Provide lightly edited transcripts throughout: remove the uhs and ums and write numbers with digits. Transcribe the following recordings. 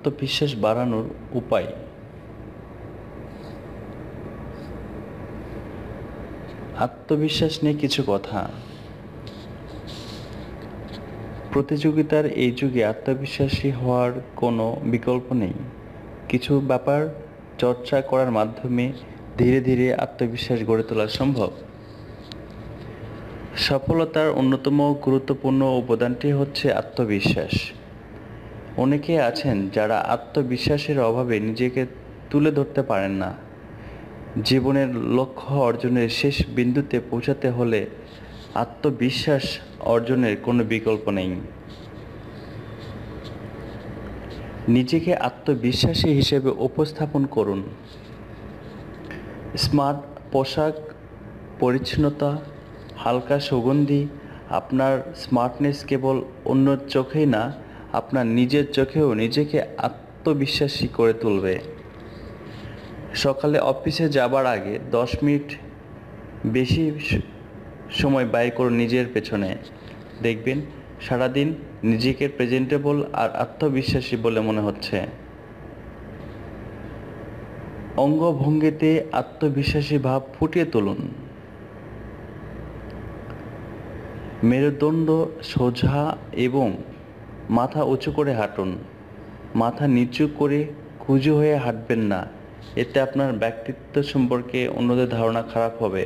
আত্মবিশ্বাস বাড়ানোর উপায়। আত্মবিশ্বাস নিয়ে কিছু কথা। প্রতিযোগিতার এই যুগে আত্মবিশ্বাসী হওয়ার কোনো বিকল্প নেই। কিছু ব্যাপার চর্চা করার মাধ্যমে ধীরে ধীরে আত্মবিশ্বাস গড়ে তোলা সম্ভব। সফলতার অন্যতম গুরুত্বপূর্ণ উপাদানটি হচ্ছে আত্মবিশ্বাস। অনেকে আছেন যারা আত্মবিশ্বাসের অভাবে নিজেকে তুলে ধরতে পারেন না। জীবনের লক্ষ্য অর্জনের শেষ বিন্দুতে পৌঁছাতে হলে আত্মবিশ্বাস অর্জনের কোনো বিকল্প নেই। নিজেকে আত্মবিশ্বাসী হিসেবে উপস্থাপন করুন। স্মার্ট পোশাক, পরিচ্ছন্নতা, হালকা সুগন্ধি আপনার স্মার্টনেস কেবল অন্যের চোখেই না, আপনার নিজের চোখেও নিজেকে আত্মবিশ্বাসী করে তুলবে। সকালে অফিসে যাবার আগে 10 মিনিট বেশি সময় ব্যয় করুন নিজের পেছনে। দেখবেন সারাদিন নিজেকে প্রেজেন্টেবল আর আত্মবিশ্বাসী বলে মনে হচ্ছে। অঙ্গভঙ্গিতে আত্মবিশ্বাসী ভাব ফুটিয়ে তুলুন। মেরুদণ্ড সোজা এবং মাথা উঁচু করে হাঁটুন। মাথা নিচু করে কুঁজো হয়ে হাঁটবেন না, এতে আপনার ব্যক্তিত্ব সম্পর্কে অন্যদের ধারণা খারাপ হবে।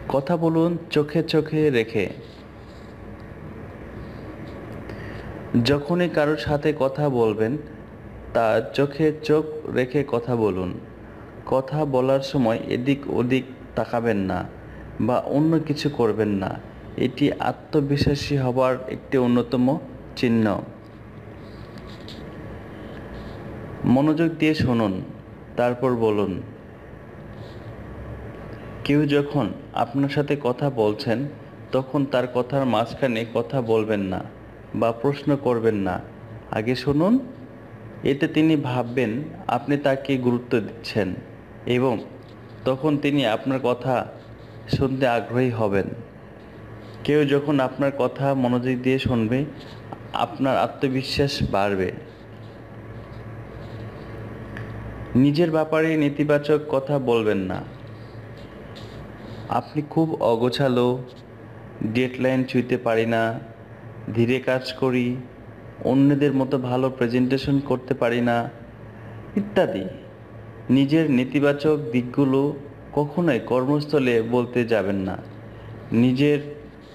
কথা বলুন চোখে চোখে রেখে। যখনই কারোর সাথে কথা বলবেন তার চোখে চোখ রেখে কথা বলুন। কথা বলার সময় এদিক ওদিক তাকাবেন না বা অন্য কিছু করবেন না। এটি আত্মবিশ্বাসী হবার একটি অন্যতম চিহ্ন। মনোযোগ দিয়ে শুনুন, তারপর বলুন। কেউ যখন আপনার সাথে কথা বলছেন তখন তার কথার মাঝখানে কথা বলবেন না বা প্রশ্ন করবেন না, আগে শুনুন। এতে তিনি ভাববেন আপনি তাকে গুরুত্ব দিচ্ছেন এবং তখন তিনি আপনার কথা শুনতে আগ্রহী হবেন। কেউ যখন আপনার কথা মনোযোগ দিয়ে শুনবে, আপনার আত্মবিশ্বাস বাড়বে। নিজের ব্যাপারে নেতিবাচক কথা বলবেন না। আপনি খুব অগোছালো, ডেডলাইন ছুঁতে পারি না, ধীরে কাজ করি, অন্যদের মতো ভালো প্রেজেন্টেশন করতে পারি না ইত্যাদি। নিজের নেতিবাচক দিকগুলো কখনোই কর্মস্থলে বলতে যাবেন না। নিজের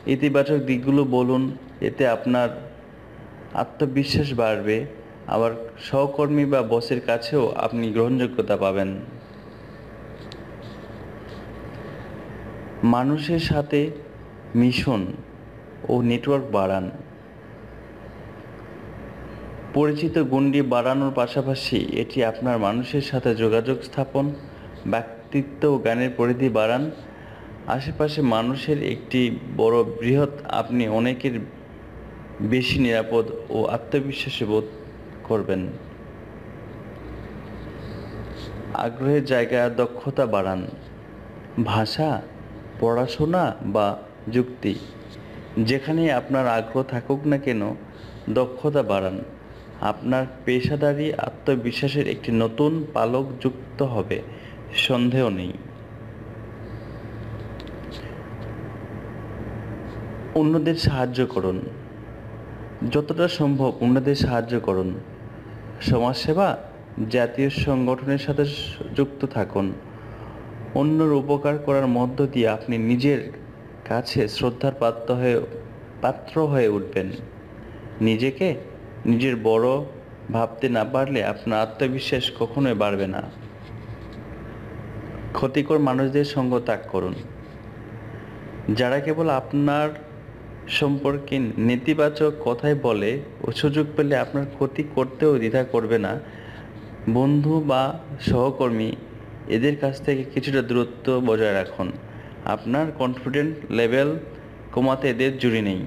ইতিবাচক দিকগুলো বলুন, এতে আপনার আত্মবিশ্বাস বাড়বে, আবার সহকর্মী বা বসের কাছেও আপনি গ্রহণযোগ্যতা পাবেন। মানুষের সাথে মিশুন ও নেটওয়ার্ক বাড়ান। পরিচিত গণ্ডি বাড়ানোর পাশাপাশি এটি আপনার মানুষের সাথে যোগাযোগ স্থাপন, ব্যক্তিত্ব ও জ্ঞানের পরিধি বাড়ান। আশেপাশে মানুষের একটি বড় বৃহৎ আপনি অনেকের বেশি নিরাপদ ও আত্মবিশ্বাসী বোধ করবেন। আগ্রহের জায়গায় দক্ষতা বাড়ান। ভাষা, পড়াশোনা বা যুক্তি, যেখানেই আপনার আগ্রহ থাকুক না কেন, দক্ষতা বাড়ান। আপনার পেশাদারি আত্মবিশ্বাসের একটি নতুন পালক যুক্ত হবে, সন্দেহ নেই। অন্যদের সাহায্য করুন। যতটা সম্ভব অন্যদের সাহায্য করুন। সমাজসেবা, জাতীয় সংগঠনের সাথে যুক্ত থাকুন। অন্যর উপকার করার মধ্য দিয়ে আপনি নিজের কাছে শ্রদ্ধার পাত্র হয়ে উঠবেন। নিজেকে নিজের বড় ভাবতে না পারলে আপনার আত্মবিশ্বাস কখনোই বাড়বে না। ক্ষতিকর মানুষদের সঙ্গ ত্যাগ করুন। যারা কেবল আপনার সম্পর্কে নেতিবাচক কথাই বলে ও সুযোগ পেলে আপনার ক্ষতি করতেও দ্বিধা করবে না, বন্ধু বা সহকর্মী, এদের কাছ থেকে কিছুটা দূরত্ব বজায় রাখুন। আপনার কনফিডেন্ট লেভেল কমাতে এদের জুড়ি নেই।